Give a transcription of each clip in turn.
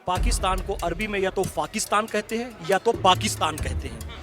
पाकिस्तान को अरबी में या तो पाकिस्तान कहते हैं या तो पाकिस्तान कहते हैं।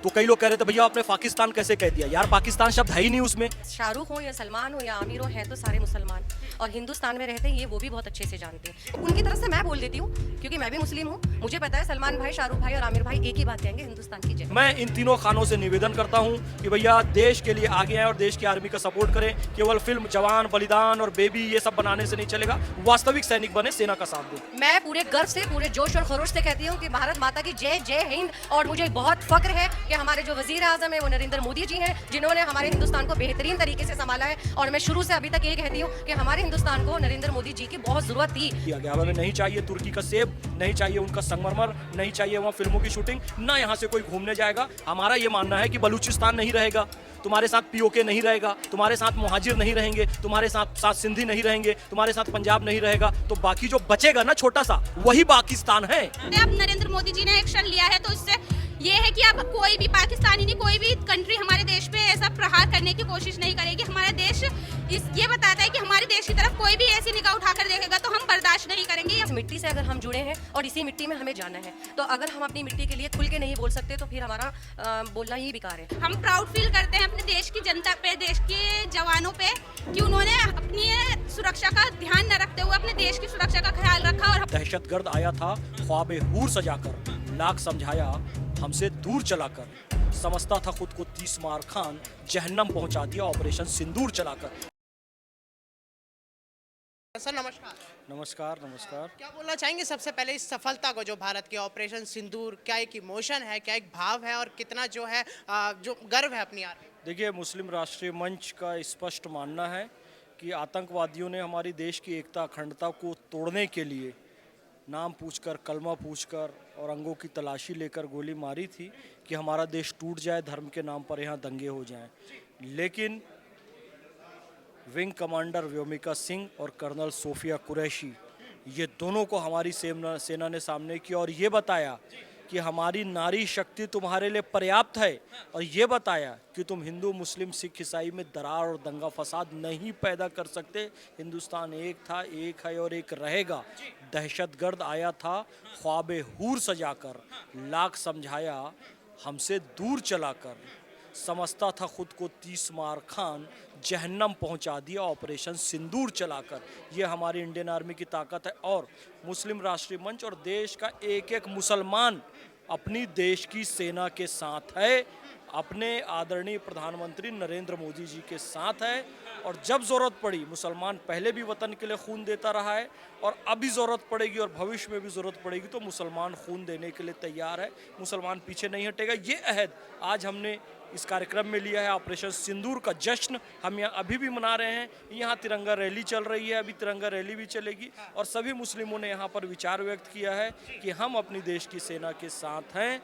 तो कई लोग कह रहे थे भैया आपने पाकिस्तान कैसे कह दिया? यार पाकिस्तान शब्द है ही नहीं उसमें। शाहरुख हो या सलमान हो या आमिर हो, हैं तो सारे मुसलमान और हिंदुस्तान में रहते हैं, ये वो भी बहुत अच्छे से जानते हैं। तो उनकी तरफ से मैं बोल देती हूँ क्योंकि मैं भी मुस्लिम हूँ, मुझे पता है सलमान भाई, शाहरुख भाई और आमिर भाई एक ही बात कहेंगे, हिंदुस्तान की जय। मैं इन तीनों खानों से निवेदन करता हूँ कि भैया देश के लिए आगे आए और देश की आर्मी का सपोर्ट करें। केवल फिल्म जवान, बलिदान और बेबी ये सब बनाने से नहीं चलेगा, वास्तविक सैनिक बने, सेना का साथ दें। मैं पूरे गर्व से, पूरे जोश और खरोश से कहती हूँ कि भारत माता की जय, जय हिंद। और मुझे बहुत फक्र है कि हमारे जो वजीर आजम है वो नरेंद्र मोदी जी हैं, जिन्होंने हमारे हिंदुस्तान को बेहतरीन तरीके से संभाला है। और मैं शुरू से अभी तक ये कहती हूँ कि हमारे हिंदुस्तान को नरेंद्र मोदी जी की बहुत जरूरत थी। किया गया, हमें नहीं चाहिए तुर्की का सेब, नहीं चाहिए उनका संगमरमर, नहीं चाहिए वहाँ फिल्मों की शूटिंग, ना यहाँ से कोई घूमने जाएगा। हमारा ये मानना है कि बलूचिस्तान नहीं रहेगा, तुम्हारे साथ पीओके नहीं रहेगा, तुम्हारे साथ मुहाजिर नहीं रहेंगे, तुम्हारे साथ सिंधी नहीं रहेंगे, तुम्हारे साथ पंजाब नहीं रहेगा, तो बाकी जो बचेगा ना छोटा सा, वही पाकिस्तान है। अब नरेंद्र मोदी जी ने एक्शन लिया है तो इससे ये है कि अब कोई भी पाकिस्तानी नहीं, कोई भी कंट्री हमारे देश पे ऐसा प्रहार करने की कोशिश नहीं करेगी। हमारा देश ये बताता है कि हमारे देश की तरफ कोई भी ऐसी निगाह उठाकर देखेगा तो हम बर्दाश्त नहीं करेंगे। इस मिट्टी से अगर हम जुड़े हैं और इसी मिट्टी में हमें जाना है, तो अगर हम अपनी मिट्टी के लिए खुल के नहीं बोल सकते तो फिर हमारा बोलना ही बेकार है। हम प्राउड फील करते हैं अपने देश की जनता पे, देश के जवानों पे, कि उन्होंने अपनी सुरक्षा का ध्यान न रखते हुए अपने देश की सुरक्षा का ख्याल रखा। और दहशतगर्द आया था ख्वाबे हूर सजाकर, लाख समझाया हमसे दूर चलाकर, समझता था खुद को 30 मार खान, जहन्नम पहुंचा दिया ऑपरेशन सिंदूर चलाकर। सर नमस्कार। नमस्कार नमस्कार। क्या बोलना चाहेंगे सबसे पहले इस सफलता को, जो भारत के ऑपरेशन सिंदूर, क्या एक इमोशन है, क्या एक भाव है और कितना जो है जो गर्व है अपनी आर्मी? देखिए, मुस्लिम राष्ट्रीय मंच का स्पष्ट मानना है कि आतंकवादियों ने हमारी देश की एकता अखंडता को तोड़ने के लिए नाम पूछकर, कलमा पूछकर और अंगों की तलाशी लेकर गोली मारी थी कि हमारा देश टूट जाए, धर्म के नाम पर यहाँ दंगे हो जाएं। लेकिन विंग कमांडर व्योमिका सिंह और कर्नल सोफिया कुरैशी, ये दोनों को हमारी सेना ने सामने किया और ये बताया कि हमारी नारी शक्ति तुम्हारे लिए पर्याप्त है, और ये बताया कि तुम हिंदू, मुस्लिम, सिख, ईसाई में दरार और दंगा फसाद नहीं पैदा कर सकते। हिंदुस्तान एक था, एक है और एक रहेगा। दहशतगर्द आया था ख्वाबे हूर सजाकर, लाख समझाया हमसे दूर चलाकर, समझता था खुद को 30 मार खान, जहन्नम पहुंचा दिया ऑपरेशन सिंदूर चलाकर। ये हमारी इंडियन आर्मी की ताकत है। और मुस्लिम राष्ट्रीय मंच और देश का एक एक मुसलमान अपनी देश की सेना के साथ है, अपने आदरणीय प्रधानमंत्री नरेंद्र मोदी जी के साथ है। और जब ज़रूरत पड़ी, मुसलमान पहले भी वतन के लिए खून देता रहा है और अभी ज़रूरत पड़ेगी और भविष्य में भी ज़रूरत पड़ेगी तो मुसलमान खून देने के लिए तैयार है। मुसलमान पीछे नहीं हटेगा। ये अहद आज हमने इस कार्यक्रम में लिया है। ऑपरेशन सिंदूर का जश्न हम यहाँ अभी भी मना रहे हैं। यहाँ तिरंगा रैली चल रही है, अभी तिरंगा रैली भी चलेगी और सभी मुस्लिमों ने यहाँ पर विचार व्यक्त किया है कि हम अपनी देश की सेना के साथ हैं।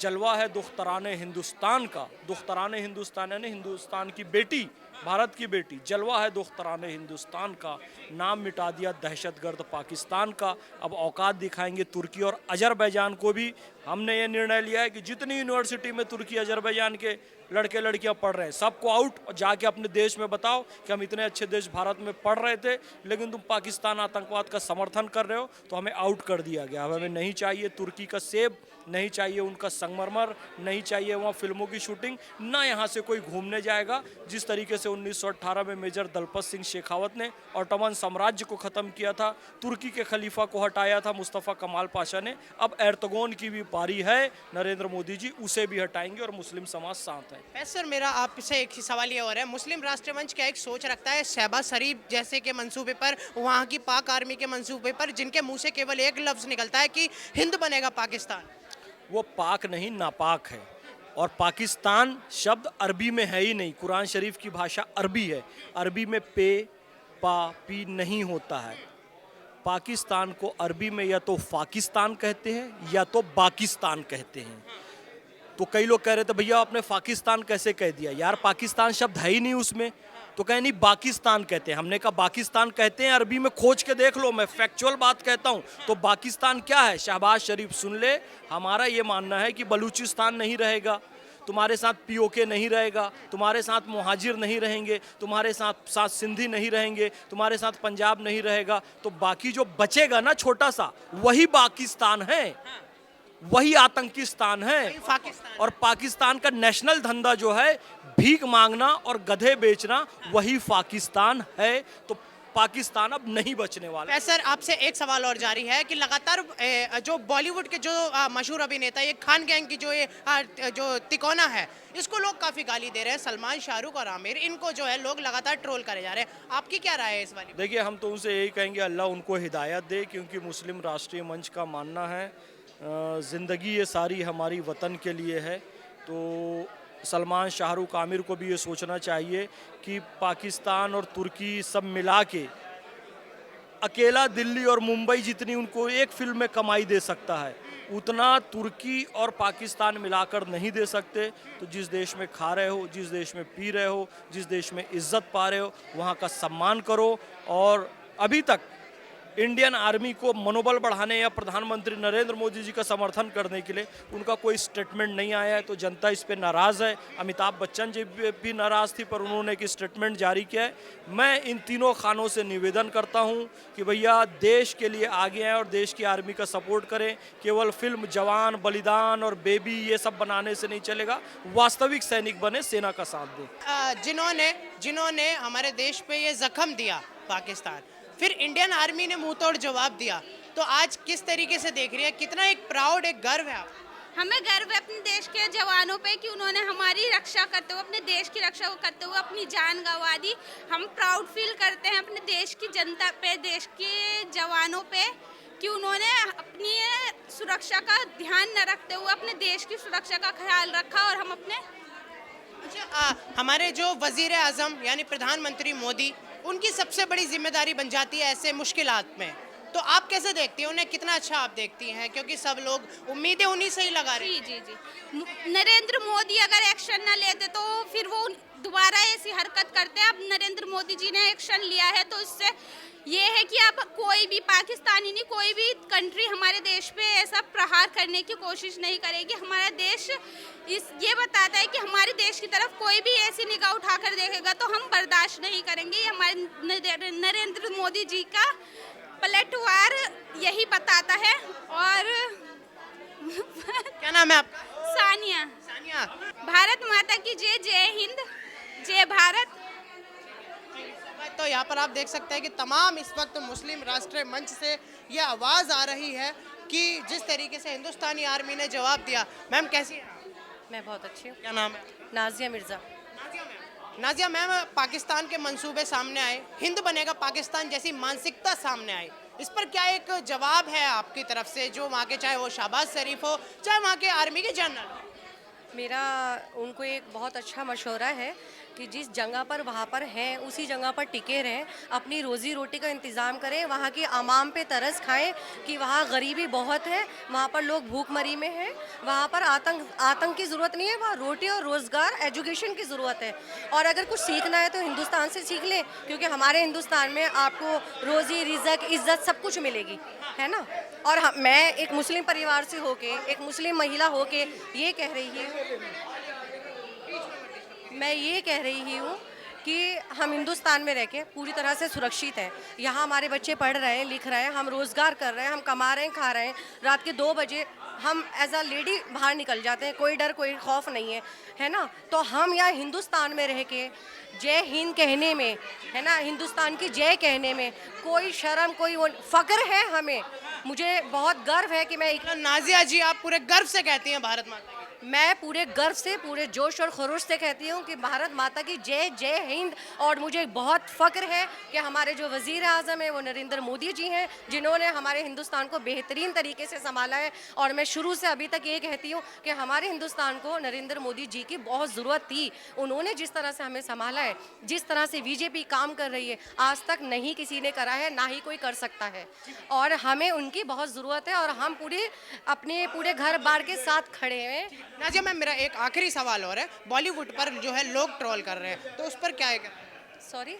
जलवा है दुख्तराने हिंदुस्तान का, दुख्तराने हिंदुस्तान यानी हिंदुस्तान की बेटी, भारत की बेटी। जलवा है दुख्तराने हिंदुस्तान का, नाम मिटा दिया दहशतगर्द पाकिस्तान का। अब औकात दिखाएंगे तुर्की और अजरबैजान को भी। हमने ये निर्णय लिया है कि जितनी यूनिवर्सिटी में तुर्की अजरबैजान के लड़के लड़कियां पढ़ रहे हैं सबको आउट, और जाके अपने देश में बताओ कि हम इतने अच्छे देश भारत में पढ़ रहे थे लेकिन तुम पाकिस्तान आतंकवाद का समर्थन कर रहे हो, तो हमें आउट कर दिया गया। अब हमें नहीं चाहिए तुर्की का सेब, नहीं चाहिए उनका संगमरमर, नहीं चाहिए वहाँ फिल्मों की शूटिंग, ना यहाँ से कोई घूमने जाएगा। जिस तरीके से 1918 में मेजर दलपत सिंह शेखावत ने ऑटोमन साम्राज्य को ख़त्म किया था, तुर्की के खलीफा को हटाया था मुस्तफ़ा कमाल पाशा ने, अब एर्तगोन की भी पारी है। नरेंद्र मोदी जी उसे भी हटाएंगे और मुस्लिम समाज साथ है। सर मेरा आपसे एक ही सवाल ये और है, मुस्लिम राष्ट्रीय मंच क्या एक सोच रखता है शहबाज शरीफ जैसे के मंसूबे पर, वहाँ की पाक आर्मी के मंसूबे पर, जिनके मुंह से केवल एक लफ्ज़ निकलता है कि हिंद बनेगा पाकिस्तान? वो पाक नहीं, नापाक है। और पाकिस्तान शब्द अरबी में है ही नहीं, कुरान शरीफ की भाषा अरबी है। अरबी में पे, पा, पी नहीं होता है। पाकिस्तान को अरबी में या तो पाकिस्तान कहते हैं या तो बाकिस्तान कहते हैं। तो कई लोग कह रहे थे भैया आपने पाकिस्तान कैसे कह दिया? यार पाकिस्तान शब्द है ही नहीं उसमें। तो कहे नहीं पाकिस्तान कहते हैं। हमने कहा पाकिस्तान कहते हैं, अरबी में खोज के देख लो, मैं फैक्चुअल बात कहता हूँ। तो पाकिस्तान क्या है? शहबाज शरीफ सुन ले, हमारा ये मानना है कि बलूचिस्तान नहीं रहेगा। तुम्हारे साथ पीओके नहीं रहेगा, तुम्हारे साथ मुहाजिर नहीं रहेंगे, तुम्हारे साथ साथ सिंधी नहीं रहेंगे, तुम्हारे साथ पंजाब नहीं रहेगा, तो बाकी जो बचेगा ना छोटा सा, वही पाकिस्तान है, वही आतंकिस्तान है। पाकिस्तान और पाकिस्तान का नेशनल धंधा जो है भीख मांगना और गधे बेचना, वही पाकिस्तान है। तो पाकिस्तान अब नहीं बचने वाला। सर आपसे एक सवाल और जारी है कि लगातार जो बॉलीवुड के जो मशहूर अभिनेता ये खान गैंग की जो तिकोना है, इसको लोग काफी गाली दे रहे हैं। सलमान, शाहरुख और आमिर, इनको जो है लोग लगातार ट्रोल करे जा रहे हैं। आपकी क्या राय है इस वाली? देखिए, हम तो उनसे यही कहेंगे अल्लाह उनको हिदायत दे, क्योंकि मुस्लिम राष्ट्रीय मंच का मानना है ज़िंदगी ये सारी हमारी वतन के लिए है। तो सलमान, शाहरुख, आमिर को भी ये सोचना चाहिए कि पाकिस्तान और तुर्की सब मिला के अकेला दिल्ली और मुंबई जितनी उनको एक फिल्म में कमाई दे सकता है, उतना तुर्की और पाकिस्तान मिलाकर नहीं दे सकते। तो जिस देश में खा रहे हो, जिस देश में पी रहे हो, जिस देश में इज्जत पा रहे हो, वहाँ का सम्मान करो। और अभी तक इंडियन आर्मी को मनोबल बढ़ाने या प्रधानमंत्री नरेंद्र मोदी जी का समर्थन करने के लिए उनका कोई स्टेटमेंट नहीं आया है, तो जनता इस पे नाराज़ है। अमिताभ बच्चन जी भी नाराज़ थी, पर उन्होंने एक स्टेटमेंट जारी किया है। मैं इन तीनों खानों से निवेदन करता हूं कि भैया देश के लिए आगे आएँ और देश की आर्मी का सपोर्ट करें। केवल फिल्म जवान, बलिदान और बेबी ये सब बनाने से नहीं चलेगा, वास्तविक सैनिक बने, सेना का साथ दें। जिन्होंने हमारे देश पे ये जख्म दिया पाकिस्तान, फिर इंडियन आर्मी ने मुंह तोड़ जवाब दिया, तो आज किस तरीके से देख रही है? कितना एक प्राउड, एक गर्व है आप? हमें गर्व है अपने देश के जवानों पे कि उन्होंने हमारी रक्षा करते हुए, अपने देश की रक्षा करते हुए अपनी जान गंवा दी। हम प्राउड फील करते हैं अपने देश की जनता पे, देश के जवानों पे, कि उन्होंने अपनी सुरक्षा का ध्यान न रखते हुए अपने देश की सुरक्षा का ख्याल रखा। और हम अपने हमारे जो वजीर आजम यानी प्रधानमंत्री मोदी, उनकी सबसे बड़ी जिम्मेदारी बन जाती है ऐसे मुश्किलात में, तो आप कैसे देखती हैं उन्हें? कितना अच्छा आप देखती हैं? क्योंकि सब लोग उम्मीदें उन्हीं से ही लगा रहे हैं। जी। नरेंद्र मोदी अगर एक्शन न लेते तो फिर वो दोबारा ऐसी हरकत करते हैं। अब नरेंद्र मोदी जी ने एक्शन लिया है, तो इससे ये है कि अब कोई भी पाकिस्तानी नहीं, कोई भी कंट्री हमारे देश पे ऐसा प्रहार करने की कोशिश नहीं करेगी। हमारा देश ये बताता है कि हमारे देश की तरफ कोई भी ऐसी निगाह उठाकर देखेगा तो हम बर्दाश्त नहीं करेंगे। ये हमारे नरेंद्र मोदी जी का पलटवार यही बताता है। और क्या नाम है आपका? सानिया। सानिया, भारत माता की जय, जय हिंद, जय भारत। तो यहाँ पर आप देख सकते हैं कि तमाम इस वक्त मुस्लिम राष्ट्रीय मंच से ये आवाज़ आ रही है कि जिस तरीके से हिंदुस्तानी आर्मी ने जवाब दिया। मैम कैसी हैं? मैं बहुत अच्छी हूँ। क्या नाम है? नाजिया मिर्ज़ा। नाजिया मैम, पाकिस्तान के मंसूबे सामने आए, हिंद बनेगा पाकिस्तान जैसी मानसिकता सामने आई, इस पर क्या एक जवाब है आपकी तरफ से, जो वहाँ के, चाहे वो शहबाज शरीफ हो, चाहे वहाँ के आर्मी के जनरल? मेरा उनको एक बहुत अच्छा मशवरा है कि जिस जगह पर वहाँ पर हैं उसी जगह पर टिके रहें, अपनी रोज़ी रोटी का इंतज़ाम करें, वहाँ की आवाम पे तरस खाएं कि वहाँ गरीबी बहुत है, वहाँ पर लोग भूखमरी में हैं, वहाँ पर आतंक की ज़रूरत नहीं है, वहाँ रोटी और रोज़गार, एजुकेशन की ज़रूरत है। और अगर कुछ सीखना है तो हिंदुस्तान से सीख लें, क्योंकि हमारे हिंदुस्तान में आपको रोज़ी, रिज़्क, इज़्ज़त सब कुछ मिलेगी, है ना। और मैं एक मुस्लिम परिवार से होके, एक मुस्लिम महिला होके ये कह रही हूँ कि हम हिंदुस्तान में रह के पूरी तरह से सुरक्षित हैं। यहाँ हमारे बच्चे पढ़ रहे हैं, लिख रहे हैं, हम रोज़गार कर रहे हैं, हम कमा रहे हैं, खा रहे हैं। रात के 2 बजे हम एज अ लेडी बाहर निकल जाते हैं, कोई डर, कोई खौफ नहीं है, है ना। तो हम यहाँ हिंदुस्तान में रह के जय हिंद कहने में, है ना, हिंदुस्तान की जय कहने में कोई शर्म, कोई फ़ख्र है हमें। मुझे बहुत गर्व है कि मैं नाजिया जी, आप पूरे गर्व से कहती हैं भारत माता? मैं पूरे गर्व से, पूरे जोश और खरोश से कहती हूँ कि भारत माता की जय, जय हिंद। और मुझे बहुत फ़ख्र है कि हमारे जो वज़ीर आज़म है वो नरेंद्र मोदी जी हैं, जिन्होंने हमारे हिंदुस्तान को बेहतरीन तरीके से संभाला है। और मैं शुरू से अभी तक ये कहती हूँ कि हमारे हिंदुस्तान को नरेंद्र मोदी जी की बहुत ज़रूरत थी। उन्होंने जिस तरह से हमें संभाला है, जिस तरह से बीजेपी काम कर रही है, आज तक नहीं किसी ने करा है, ना ही कोई कर सकता है। और हमें उनकी बहुत ज़रूरत है और हम अपने पूरे घर बार के साथ खड़े हैं। नाजिया मैम, मेरा एक आखिरी सवाल और है। बॉलीवुड पर जो है लोग ट्रोल कर रहे हैं, तो उस पर क्या है? सॉरी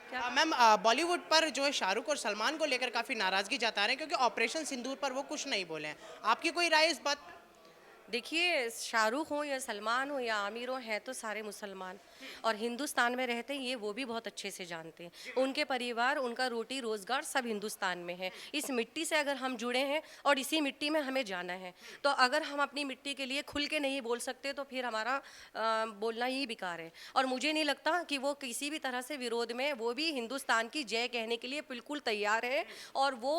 क्या मैम, बॉलीवुड पर जो है शाहरुख और सलमान को लेकर काफ़ी नाराज़गी जता रहे हैं, क्योंकि ऑपरेशन सिंदूर पर वो कुछ नहीं बोले हैं। आपकी कोई राय इस बात? देखिए, शाहरुख हो या सलमान हो या आमिर हो, हैं तो सारे मुसलमान और हिंदुस्तान में रहते हैं, ये वो भी बहुत अच्छे से जानते हैं। उनके परिवार, उनका रोटी रोजगार सब हिंदुस्तान में है। इस मिट्टी से अगर हम जुड़े हैं और इसी मिट्टी में हमें जाना है, तो अगर हम अपनी मिट्टी के लिए खुल के नहीं बोल सकते तो फिर हमारा बोलना ही बेकार है। और मुझे नहीं लगता कि वो किसी भी तरह से विरोध में, वो भी हिंदुस्तान की जय कहने के लिए बिल्कुल तैयार है। और वो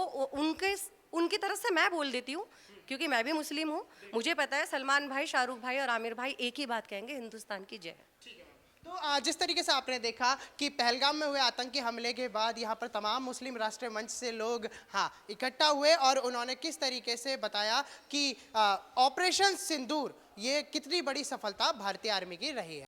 उनकी तरफ से मैं बोल देती हूँ, क्योंकि मैं भी मुस्लिम हूँ। मुझे पता है सलमान भाई, शाहरुख भाई और आमिर भाई एक ही बात कहेंगे, हिंदुस्तान की जय। तो जिस तरीके से आपने देखा कि पहलगाम में हुए आतंकी हमले के बाद यहाँ पर तमाम मुस्लिम राष्ट्रीय मंच से लोग इकट्ठा हुए और उन्होंने किस तरीके से बताया कि ऑपरेशन सिंदूर ये कितनी बड़ी सफलता भारतीय आर्मी की रही है।